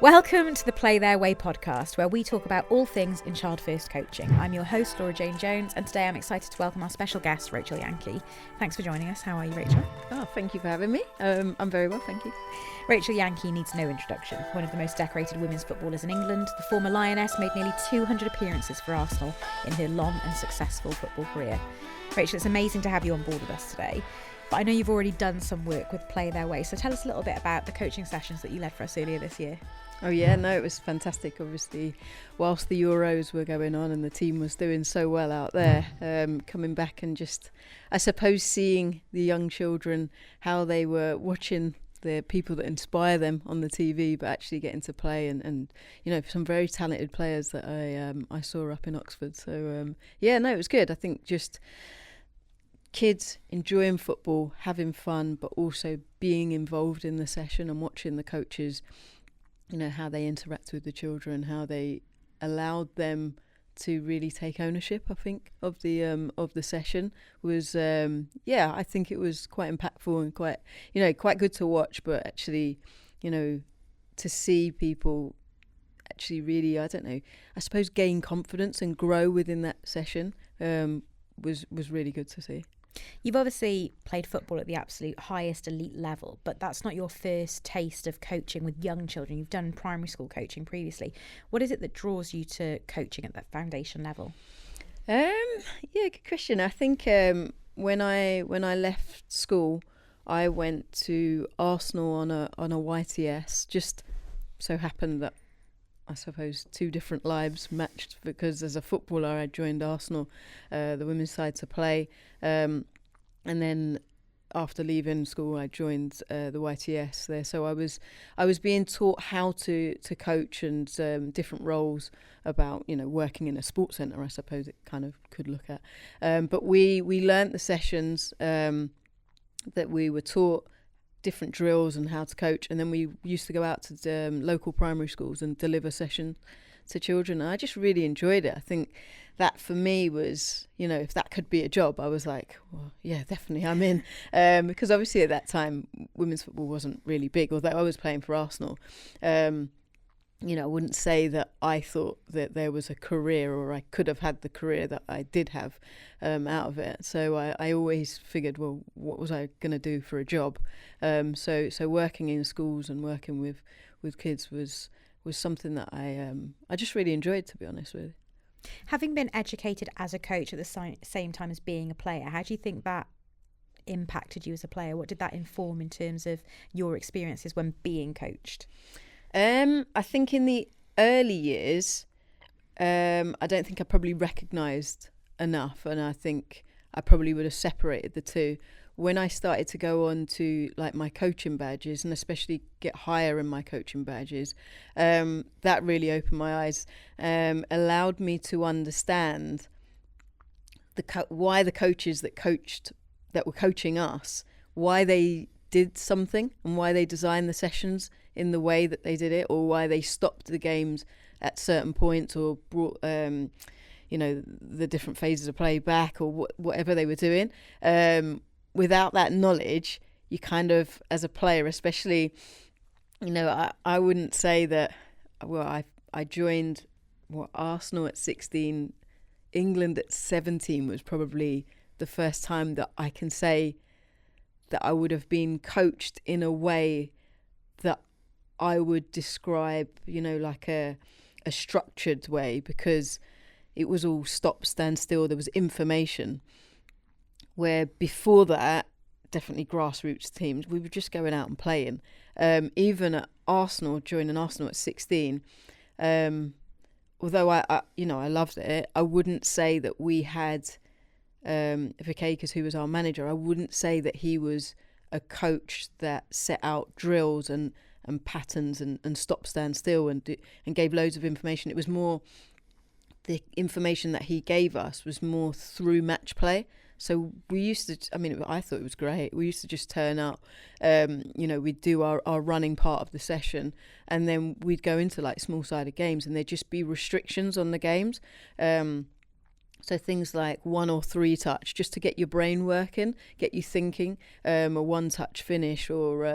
Welcome to the Play Their Way podcast, where we talk about all things in child first coaching. I'm your host, Laura Jane Jones, and today I'm excited to welcome our special guest, Rachel Yankey. Thanks for joining us. How are you, Rachel? Oh, thank you for having me. I'm very well, thank you. Rachel Yankey needs no introduction. One of the most decorated women's footballers in England, the former Lioness made nearly 200 appearances for Arsenal in her long and successful football career. Rachel, it's amazing to have you on board with us today. But I know you've already done some work with Play Their Way, so tell us a little bit about the coaching sessions that you led for us earlier this year. Oh yeah, no, it was fantastic. Obviously, whilst the Euros were going on and the team was doing so well out there, coming back and just, I suppose, seeing the young children, how they were watching the people that inspire them on the TV, but actually getting to play and you know, some very talented players that I saw up in Oxford. So yeah, no, it was good. I think just kids enjoying football, having fun, but also being involved in the session and watching the coaches, you know, how they interact with the children, how they allowed them to really take ownership, I think, of the session was, yeah, I think it was quite impactful and quite good to watch, but actually, you know, to see people actually really, I don't know, I suppose gain confidence and grow within that session was really good to see. You've obviously played football at the absolute highest elite level, but that's not your first taste of coaching with young children. You've done primary school coaching previously. What is it that draws you to coaching at that foundation level? Yeah, good question. I think when I left school, I went to Arsenal on a YTS. Just so happened that I suppose two different lives matched, because as a footballer I joined Arsenal, the women's side, to play, and then after leaving school I joined the YTS there. So I was being taught how to coach and different roles about, you know, working in a sports centre, I suppose it kind of could look at. But we learnt the sessions that we were taught, different drills and how to coach, and then we used to go out to local primary schools and deliver sessions to children, and I just really enjoyed it. I think that for me was, you know, if that could be a job, I was like, well, yeah, definitely I'm in, because obviously at that time women's football wasn't really big, although I was playing for Arsenal. You know, I wouldn't say that I thought that there was a career, or I could have had the career that I did have out of it. So I always figured, well, what was I going to do for a job? So working in schools and working with kids was something that I just really enjoyed, to be honest with you. Having been educated as a coach at the same time as being a player, how do you think that impacted you as a player? What did that inform in terms of your experiences when being coached? I think in the early years, I don't think I probably recognised enough, and I think I probably would have separated the two. When I started to go on to like my coaching badges, and especially get higher in my coaching badges, that really opened my eyes, allowed me to understand why the coaches that were coaching us, why they did something and why they designed the sessions in the way that they did it, or why they stopped the games at certain points, or brought you know, the different phases of play back, or whatever they were doing. Without that knowledge, you kind of, as a player especially, you know, I wouldn't say that, well, I joined Arsenal at 16, England at 17 was probably the first time that I can say that I would have been coached in a way that I would describe, you know, like a structured way, because it was all stop, stand still. There was information, where before that, definitely grassroots teams, we were just going out and playing. Even at Arsenal, joining Arsenal at 16, although I you know, I loved it, I wouldn't say that we had Vikakas, who was our manager, I wouldn't say that he was a coach that set out drills and patterns and stop, stand still and gave loads of information. It was more, the information that he gave us was more through match play. So we used to, I mean, I thought it was great. We used to just turn up, you know, we'd do our running part of the session, and then we'd go into like small-sided games, and there'd just be restrictions on the games. So things like 1 or 3 touch, just to get your brain working, get you thinking, a 1 touch finish, or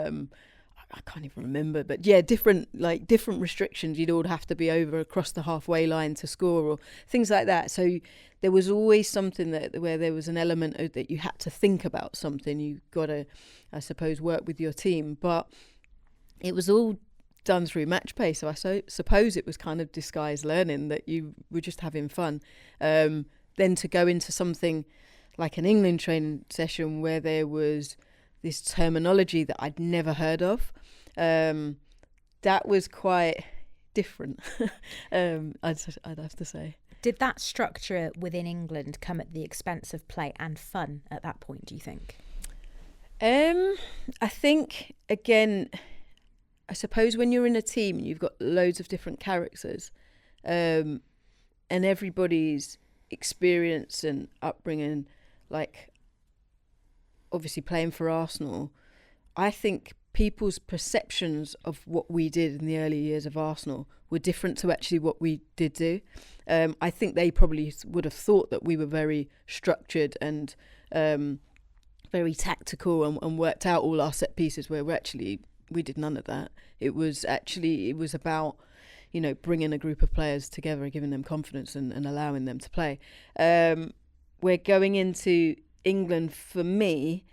I can't even remember, but yeah, different restrictions you'd all have to be over across the halfway line to score or things like that. So there was always something where there was an element that you had to think about something. You got to, I suppose, work with your team, but it was all done through match play. So I suppose it was kind of disguised learning, that you were just having fun. Then to go into something like an England training session where there was this terminology that I'd never heard of, that was quite different. I'd have to say. Did that structure within England come at the expense of play and fun at that point, do you think? I think, again, I suppose when you're in a team and you've got loads of different characters, and everybody's experience and upbringing, like obviously playing for Arsenal, I think people's perceptions of what we did in the early years of Arsenal were different to actually what we did do. I think they probably would have thought that we were very structured and very tactical and worked out all our set pieces, where we did none of that. It was about, bringing a group of players together, giving them confidence and allowing them to play. We're going into England, for me,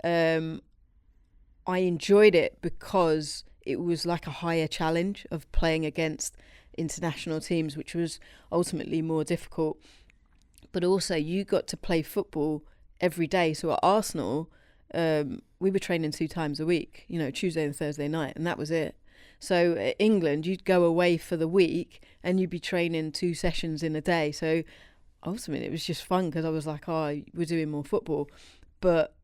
I enjoyed it because it was like a higher challenge of playing against international teams, which was ultimately more difficult. But also you got to play football every day. So at Arsenal, we were training 2 times a week, Tuesday and Thursday night, and that was it. So at England, you'd go away for the week and you'd be training 2 sessions in a day. So ultimately it was just fun because I was like, we're doing more football. But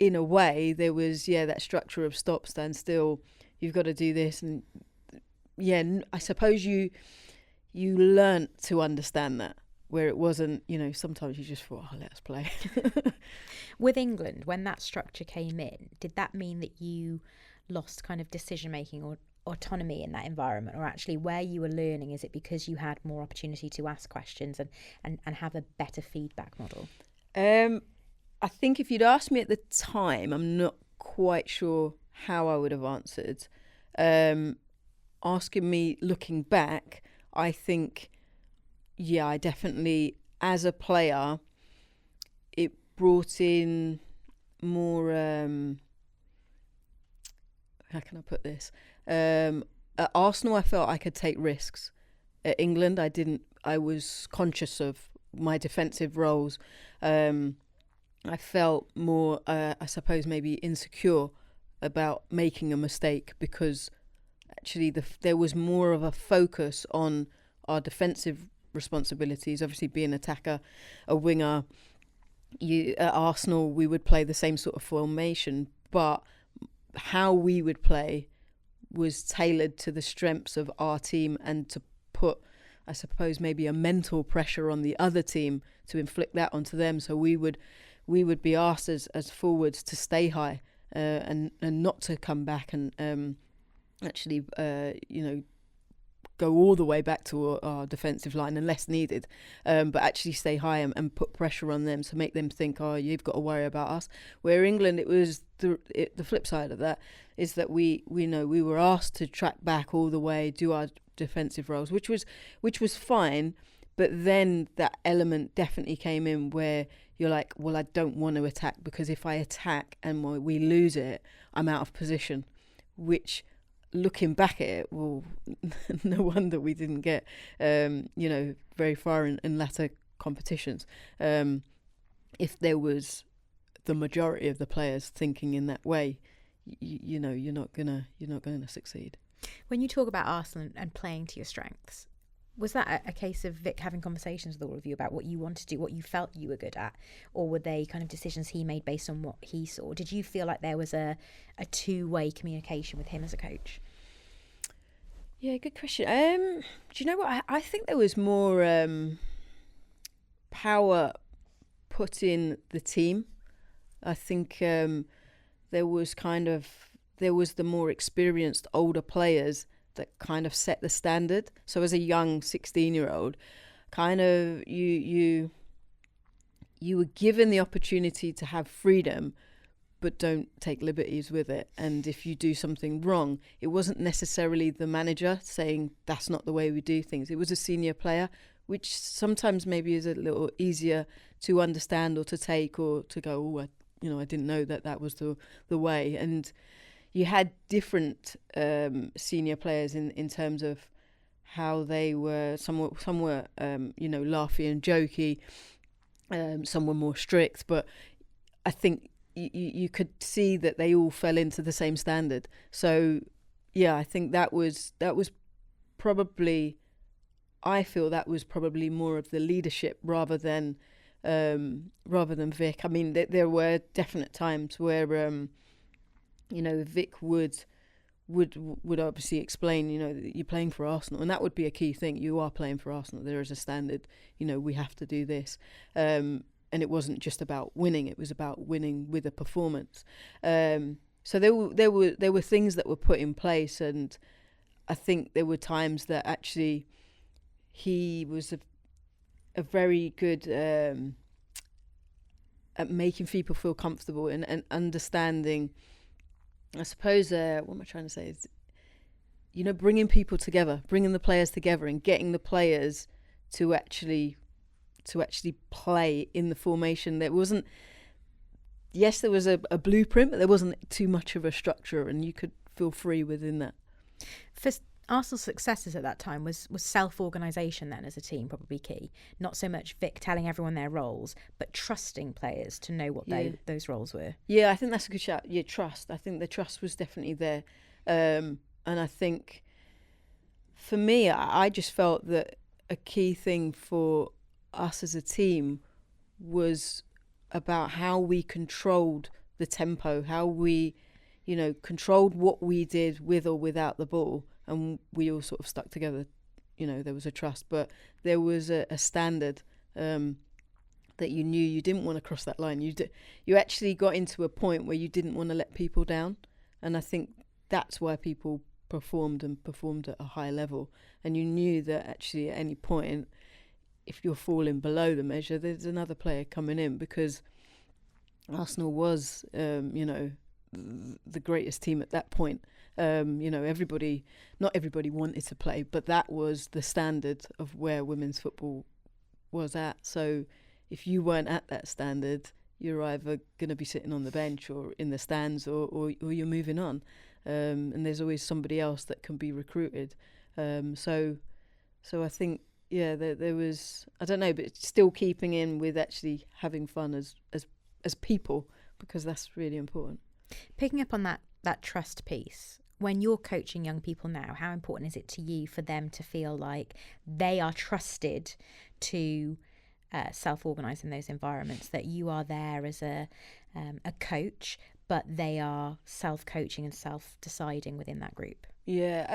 in a way, there was, that structure of stop, stand still, you've got to do this. And I suppose you learnt to understand that, where it wasn't, sometimes you just thought, let us play. With England, when that structure came in, did that mean that you lost kind of decision-making or autonomy in that environment? Or actually where you were learning, is it because you had more opportunity to ask questions and have a better feedback model? I think if you'd asked me at the time, I'm not quite sure how I would have answered. Asking me looking back, I think, I definitely, as a player, it brought in more, how can I put this? At Arsenal, I felt I could take risks. At England, I didn't. I was conscious of my defensive roles. I felt more, I suppose, maybe insecure about making a mistake because actually there was more of a focus on our defensive responsibilities. Obviously, being an attacker, a winger, at Arsenal, we would play the same sort of formation, but how we would play was tailored to the strengths of our team and to put, I suppose, maybe a mental pressure on the other team to inflict that onto them. So we would be asked as forwards to stay high and not to come back and actually go all the way back to our defensive line unless needed, but actually stay high and put pressure on them to make them think, you've got to worry about us. Where England, it was the flip side of that, is that we were asked to track back all the way, do our defensive roles, which was fine, but then that element definitely came in where you're like, well, I don't want to attack, because if I attack and we lose it, I'm out of position, which, looking back at it, well, no wonder we didn't get, very far in latter competitions. If there was the majority of the players thinking in that way, you're not gonna succeed. When you talk about Arsenal and playing to your strengths, was that a case of Vic having conversations with all of you about what you wanted to do, what you felt you were good at, or were they kind of decisions he made based on what he saw? Did you feel like there was a two-way communication with him as a coach? Yeah, good question. Do you know what? I think there was more power put in the team. I think there was the more experienced older players that kind of set the standard. So as a young 16-year-old, kind of you were given the opportunity to have freedom, but don't take liberties with it. And if you do something wrong, it wasn't necessarily the manager saying that's not the way we do things. It was a senior player, which sometimes maybe is a little easier to understand or to take, or to go, oh, I didn't know that was the way. And you had different senior players in terms of how they were. Some were laughy and jokey. Some were more strict, but I think you could see that they all fell into the same standard. So yeah, I think that was probably, I feel that was probably more of the leadership rather than Vic. I mean, there were definite times where Vic would obviously explain, that you're playing for Arsenal, and that would be a key thing. You are playing for Arsenal. There is a standard. We have to do this. And it wasn't just about winning; it was about winning with a performance. So there were things that were put in place, and I think there were times that actually he was a very good at making people feel comfortable and understanding. I suppose what am I trying to say is, bringing people together, bringing the players together, and getting the players to actually play in the formation. There was a blueprint, but there wasn't too much of a structure, and you could feel free within that. For Arsenal's successes at that time was self-organisation then as a team probably key. Not so much Vic telling everyone their roles, but trusting players to know what those roles were. Yeah, I think that's a good shout. Yeah, trust. I think the trust was definitely there. And I think for me, I just felt that a key thing for us as a team was about how we controlled the tempo, how we, controlled what we did with or without the ball, and we all sort of stuck together. There was a trust, but there was a standard that you knew you didn't want to cross that line. You actually got into a point where you didn't want to let people down, and I think that's why people performed at a high level. And you knew that actually at any point, if you're falling below the measure, there's another player coming in, because Arsenal was, the greatest team at that point. Not everybody wanted to play, but that was the standard of where women's football was at. So if you weren't at that standard, you're either going to be sitting on the bench or in the stands, or you're moving on. And there's always somebody else that can be recruited. So I think, yeah, there was, I don't know, but still keeping in with actually having fun as people, because that's really important. Picking up on that trust piece, when you're coaching young people now, how important is it to you for them to feel like they are trusted to self-organise in those environments, that you are there as a coach, but they are self-coaching and self-deciding within that group? Yeah,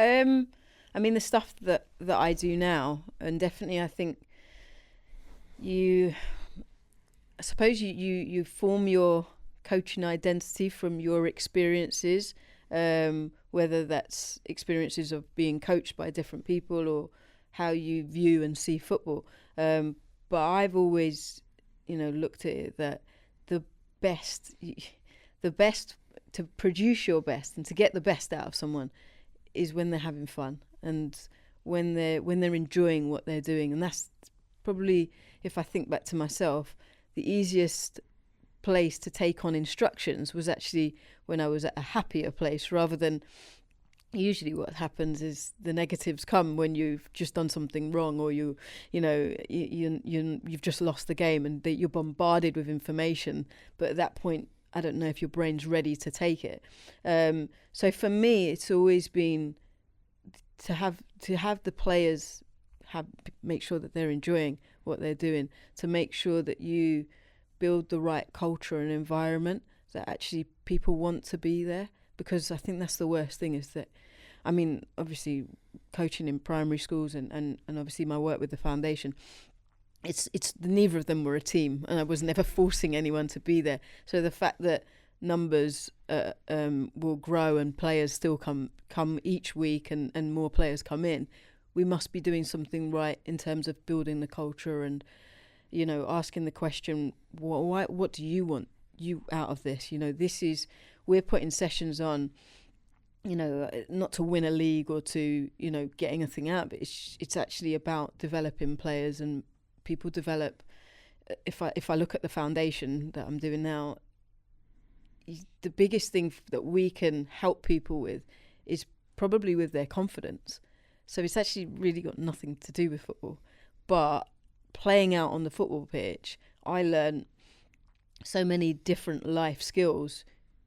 I mean, the stuff that I do now, and definitely I think you form your coaching identity from your experiences, whether that's experiences of being coached by different people or how you view and see football. But I've always, looked at it that the best to produce your best and to get the best out of someone is when they're having fun and when they're enjoying what they're doing. And that's probably, if I think back to myself, the easiest place to take on instructions was actually when I was at a happier place, rather than usually what happens is the negatives come when you've just done something wrong, or you've just lost the game, and you're bombarded with information. But at that point, I don't know if your brain's ready to take it. So for me, it's always been to have the players make sure that they're enjoying what they're doing, to make sure that you build the right culture and environment that actually people want to be there. Because I think that's the worst thing, is that, I mean, obviously coaching in primary schools and obviously my work with the foundation, it's neither of them were a team, and I was never forcing anyone to be there. So the fact that numbers will grow and players still come each week, and more players come in, we must be doing something right in terms of building the culture and, asking the question, what do you want you out of this. We're putting sessions on, not to win a league or to, get anything out, but it's actually about developing players, and people develop. If I look at the foundation that I'm doing now, the biggest thing that we can help people with is probably with their confidence. So it's actually really got nothing to do with football. But playing out on the football pitch, I learned so many different life skills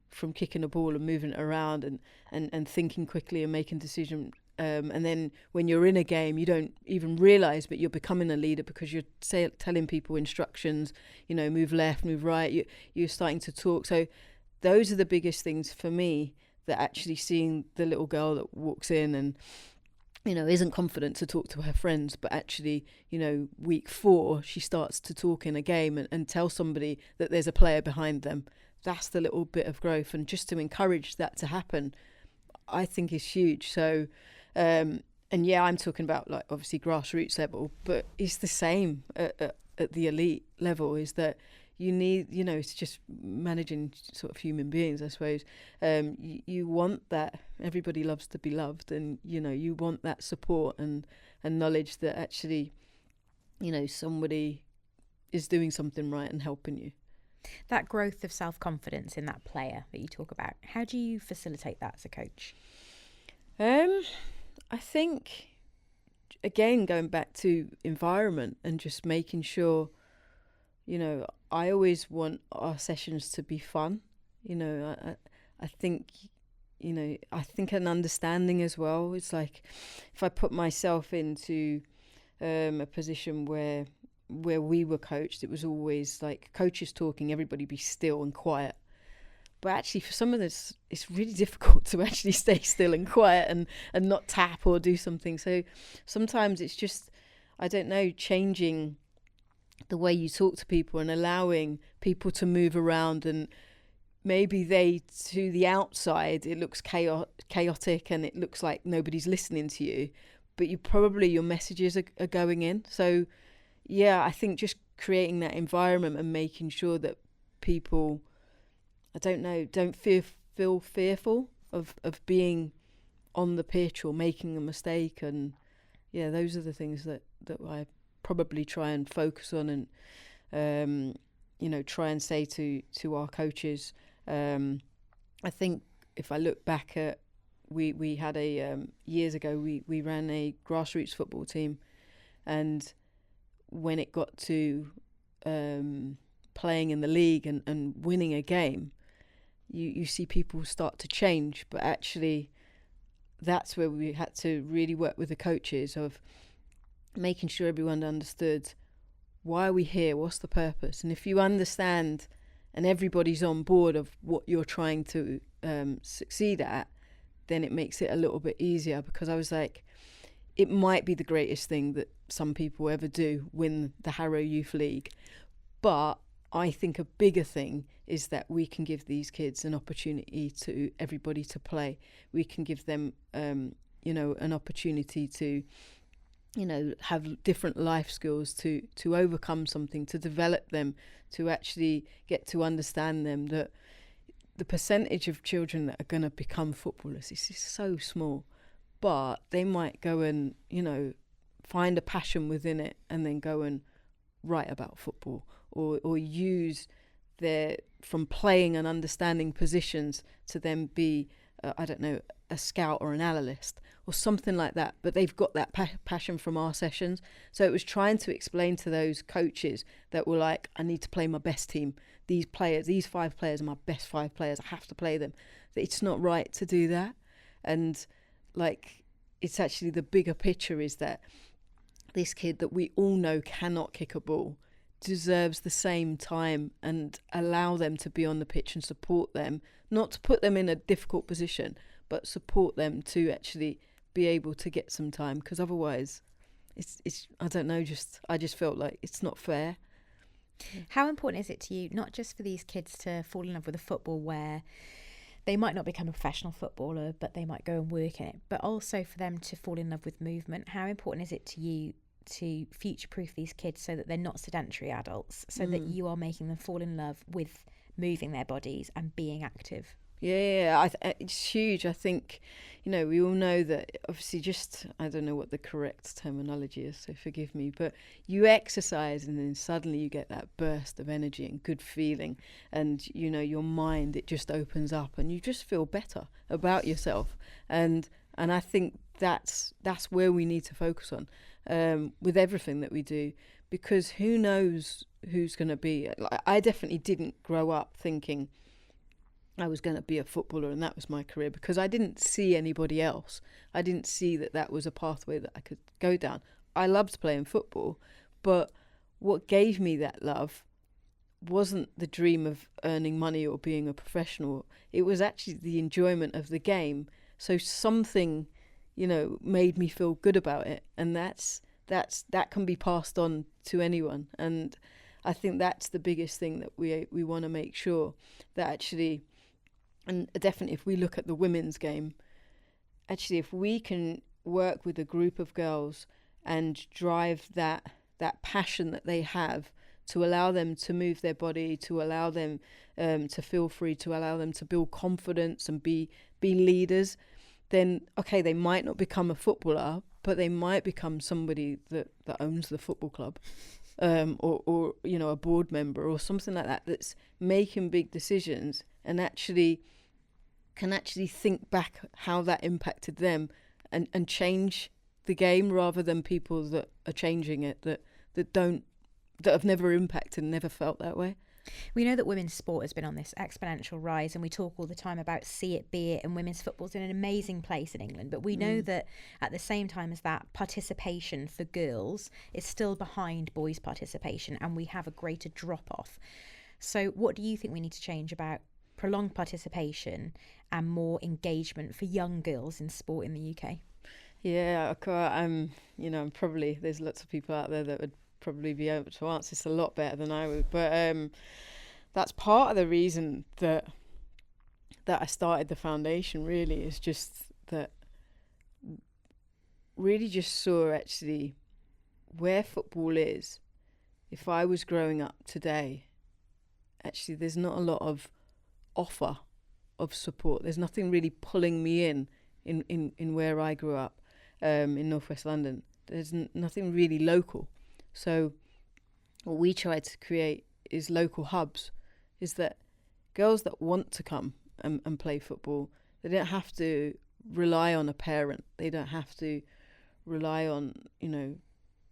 from kicking a ball and moving it around and thinking quickly and making decisions. And then when you're in a game, you don't even realise, but you're becoming a leader because you're telling people instructions, move left, move right. You're starting to talk. So those are the biggest things for me, that actually seeing the little girl that walks in and, isn't confident to talk to her friends, but actually, week 4, she starts to talk in a game and tell somebody that there's a player behind them. That's the little bit of growth. And just to encourage that to happen, I think is huge. So, and yeah, I'm talking about like obviously grassroots level, but it's the same at the elite level, is that you need, it's just managing sort of human beings, I suppose. You want that. Everybody loves to be loved, and, you want that support and knowledge that actually, somebody is doing something right and helping you. That growth of self-confidence in that player that you talk about, how do you facilitate that as a coach? I think, again, going back to environment and just making sure, I always want our sessions to be fun. I think, I think an understanding as well. It's like, if I put myself into a position where we were coached, it was always like coaches talking, everybody be still and quiet. But actually, for some of this, it's really difficult to actually stay still and quiet and not tap or do something. So sometimes it's just, I don't know, changing the way you talk to people and allowing people to move around. And maybe to the outside, it looks chaotic and it looks like nobody's listening to you, but your messages are going in. So yeah, I think just creating that environment and making sure that people, don't feel fearful of being on the pitch or making a mistake. And yeah, those are the things that I probably try and focus on and, try and say to our coaches. I think if I look back at, we had years ago, we ran a grassroots football team, and when it got to playing in the league and winning a game, you see people start to change. But actually, that's where we had to really work with the coaches of making sure everyone understood, why are we here? What's the purpose? And if you understand and everybody's on board of what you're trying to succeed at, then it makes it a little bit easier. Because I was like, it might be the greatest thing that some people ever do, win the Harrow Youth League, but I think a bigger thing is that we can give these kids an opportunity to everybody to play. We can give them, an opportunity to, have different life skills to overcome something, to develop them, to actually get to understand them. That the percentage of children that are going to become footballers is so small, but they might go and, find a passion within it and then go and write about football or use from playing and understanding positions to then be, a scout or an analyst or something like that. But they've got that passion from our sessions. So it was trying to explain to those coaches that were like, I need to play my best team. These 5 players are my best 5 players. I have to play them. That it's not right to do that. And like, it's actually the bigger picture is that this kid that we all know cannot kick a ball deserves the same time, and allow them to be on the pitch and support them, not to put them in a difficult position, but support them to actually be able to get some time. Because otherwise it's I don't know, I just felt like it's not fair. How important is it to you, not just for these kids to fall in love with a football where they might not become a professional footballer, but they might go and work in it, but also for them to fall in love with movement? How important is it to you to future-proof these kids so that they're not sedentary adults, so that you are making them fall in love with moving their bodies and being active. Yeah, it's huge. I think, we all know that obviously I don't know what the correct terminology is, so forgive me, but you exercise and then suddenly you get that burst of energy and good feeling, and, your mind, it just opens up and you just feel better about yourself. And I think that's where we need to focus on with everything that we do, because who knows who's going to be. Like, I definitely didn't grow up thinking I was going to be a footballer and that was my career, because I didn't see anybody else. I didn't see that was a pathway that I could go down. I loved playing football, but what gave me that love wasn't the dream of earning money or being a professional. It was actually the enjoyment of the game. So something, made me feel good about it, and that can be passed on to anyone. And I think that's the biggest thing that we want to make sure that actually. And definitely, if we look at the women's game, actually, if we can work with a group of girls and drive that passion that they have, to allow them to move their body, to allow them to feel free, to allow them to build confidence and be leaders, then, okay, they might not become a footballer, but they might become somebody that owns the football club. Or a board member or something like that, that's making big decisions and can actually think back how that impacted them and change the game, rather than people that are changing it that have never impacted and never felt that way. We know that women's sport has been on this exponential rise, and we talk all the time about see it, be it, and women's football's in an amazing place in England. But we know that at the same time as that, participation for girls is still behind boys' participation, and we have a greater drop-off. So what do you think we need to change about prolonged participation and more engagement for young girls in sport in the UK? Yeah, I'm probably, there's lots of people out there that would probably be able to answer this a lot better than I would, but that's part of the reason that I started the foundation. Really, is just that really just saw actually where football is. If I was growing up today, actually there's not a lot of offer of support. There's nothing really pulling me in where I grew up, in Northwest London. There's nothing really local. So what we try to create is local hubs, is that girls that want to come and play football, they don't have to rely on a parent. They don't have to rely on,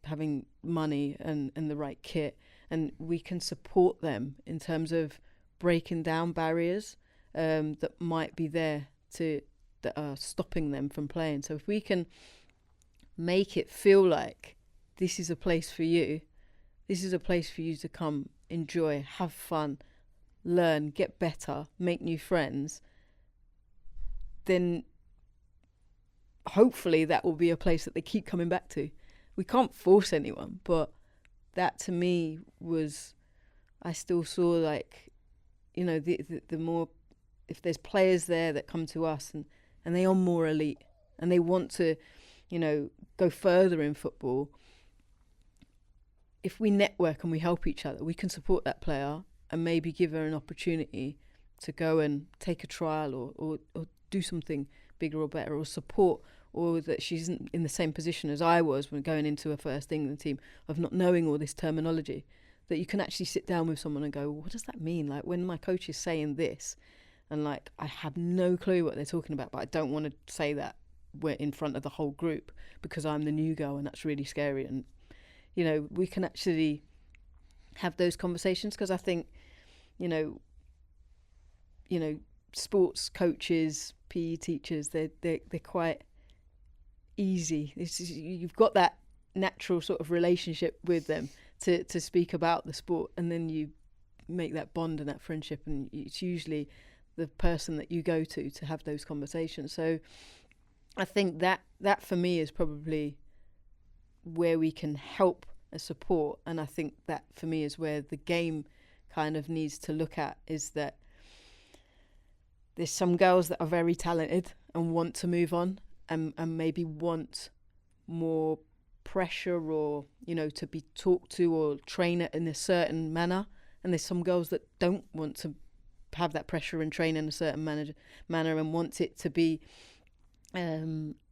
having money and the right kit. And we can support them in terms of breaking down barriers that might be there that are stopping them from playing. So if we can make it feel like this is a place for you, this is a place for you to come, enjoy, have fun, learn, get better, make new friends, then hopefully that will be a place that they keep coming back to. We can't force anyone, but that to me was, I still saw like, the more, if there's players there that come to us and they are more elite and they want to, go further in football, if we network and we help each other, we can support that player and maybe give her an opportunity to go and take a trial or do something bigger or better, or support, or that she's in the same position as I was when going into a first England team, of not knowing all this terminology, that you can actually sit down with someone and go, what does that mean? Like, when my coach is saying this, and like, I have no clue what they're talking about, but I don't want to say that we're in front of the whole group because I'm the new girl and that's really scary. And, we can actually have those conversations, because I think, sports coaches, PE teachers, they're quite easy. You've got that natural sort of relationship with them to speak about the sport, and then you make that bond and that friendship, and it's usually the person that you go to have those conversations. So I think that for me is probably where we can help and support, and I think that for me is where the game kind of needs to look at, is that there's some girls that are very talented and want to move on and maybe want more pressure, or to be talked to or train it in a certain manner, and there's some girls that don't want to have that pressure and train in a certain manner and want it to be, I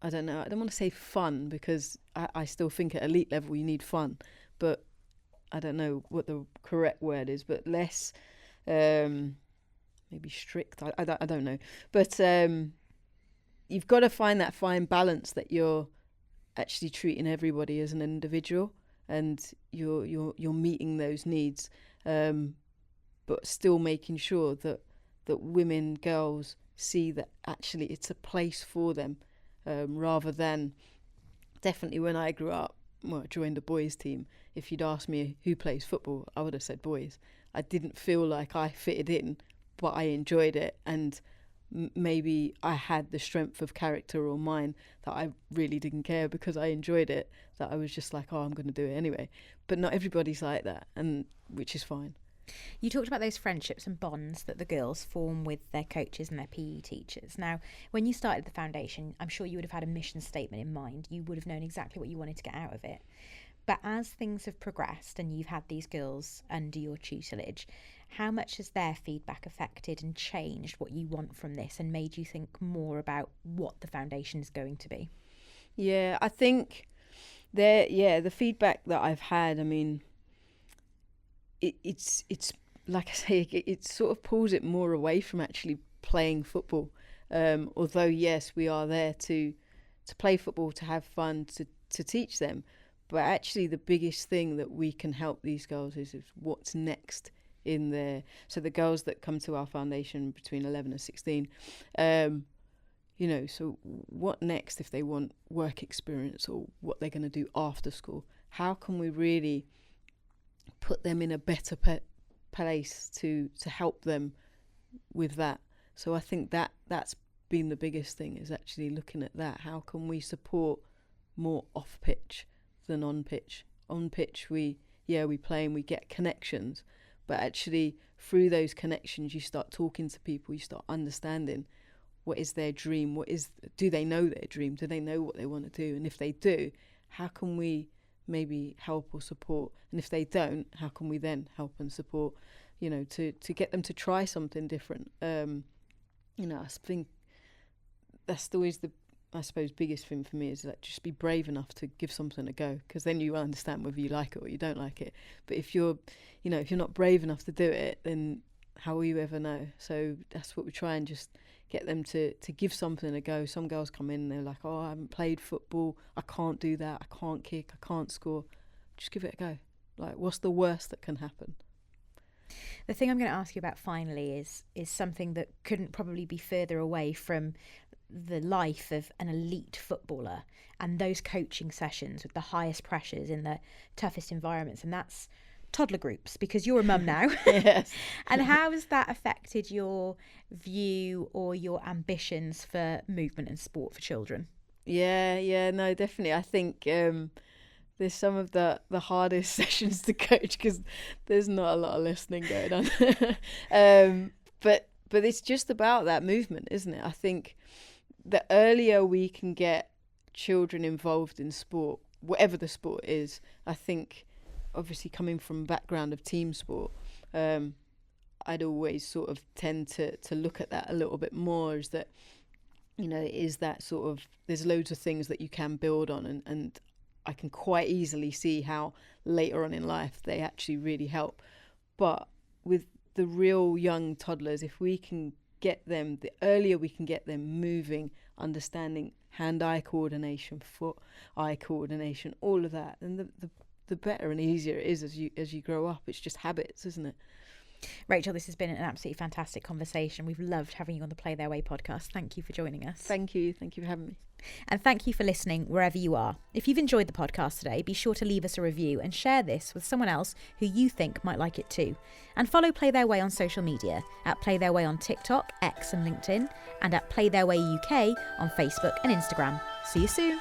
don't know, I don't want to say fun, because I still think at elite level you need fun, but I don't know what the correct word is, but less, maybe strict, I don't know, but you've got to find that fine balance that you're actually treating everybody as an individual, and you're meeting those needs, but still making sure that women, girls see that actually it's a place for them, rather than, definitely when I grew up, well, I joined a boys team. If you'd asked me who plays football, I would have said boys. I didn't feel like I fitted in, but I enjoyed it, and maybe I had the strength of character or mind that I really didn't care, because I enjoyed it, that I was just like, oh, I'm going to do it anyway. But not everybody's like that, and which is fine. You talked about those friendships and bonds that the girls form with their coaches and their PE teachers. Now, when you started the foundation, I'm sure you would have had a mission statement in mind. You would have known exactly what you wanted to get out of it. But as things have progressed and you've had these girls under your tutelage, how much has their feedback affected and changed what you want from this and made you think more about what the foundation is going to be? Yeah, I think the feedback that I've had, I mean, it's like I say, it sort of pulls it more away from actually playing football. Although yes, we are there to play football, to have fun, to teach them. But actually, the biggest thing that we can help these girls is what's next in there. So the girls that come to our foundation between 11 and 16, so what next if they want work experience, or what they're going to do after school? How can we really put them in a better place to help them with that? So I think that's been the biggest thing, is actually looking at that. How can we support more off pitch than on pitch? On pitch, we play and we get connections, but actually through those connections you start talking to people, you start understanding what is their dream, do they know their dream, do they know what they want to do, and if they do, how can we maybe help or support, and if they don't, how can we then help and support, to get them to try something different. I think that's always the, I suppose, biggest thing for me, is that just be brave enough to give something a go, because then you understand whether you like it or you don't like it. But if you're not brave enough to do it, then how will you ever know? So that's what we try and just get them to give something a go. Some girls come in and they're like, oh, I haven't played football, I can't do that, I can't kick, I can't score. Just give it a go. Like, what's the worst that can happen? The thing I'm going to ask you about finally is something that couldn't probably be further away from the life of an elite footballer and those coaching sessions with the highest pressures in the toughest environments, and that's toddler groups, because you're a mum now. Yes. And how has that affected your view or your ambitions for movement and sport for children? Yeah, no, definitely. I think there's some of the hardest sessions to coach, because there's not a lot of listening going on. But it's just about that movement, isn't it? I think the earlier we can get children involved in sport, whatever the sport is, I think, obviously coming from a background of team sport, I'd always sort of tend to look at that a little bit more, is that, is that sort of, there's loads of things that you can build on, and I can quite easily see how later on in life they actually really help. But with the real young toddlers, if we can get them, the earlier we can get them moving, understanding hand-eye coordination, foot-eye coordination, all of that, and the better and easier it is as you grow up. It's just habits, isn't it? Rachel, this has been an absolutely fantastic conversation. We've loved having you on the Play Their Way podcast. Thank you for joining us. Thank you for having me. And thank you for listening wherever you are. If you've enjoyed the podcast today, be sure to leave us a review and share this with someone else who you think might like it too. And follow Play Their Way on social media at Play Their Way on TikTok, X and LinkedIn, and at Play Their Way UK on Facebook and Instagram. See you soon.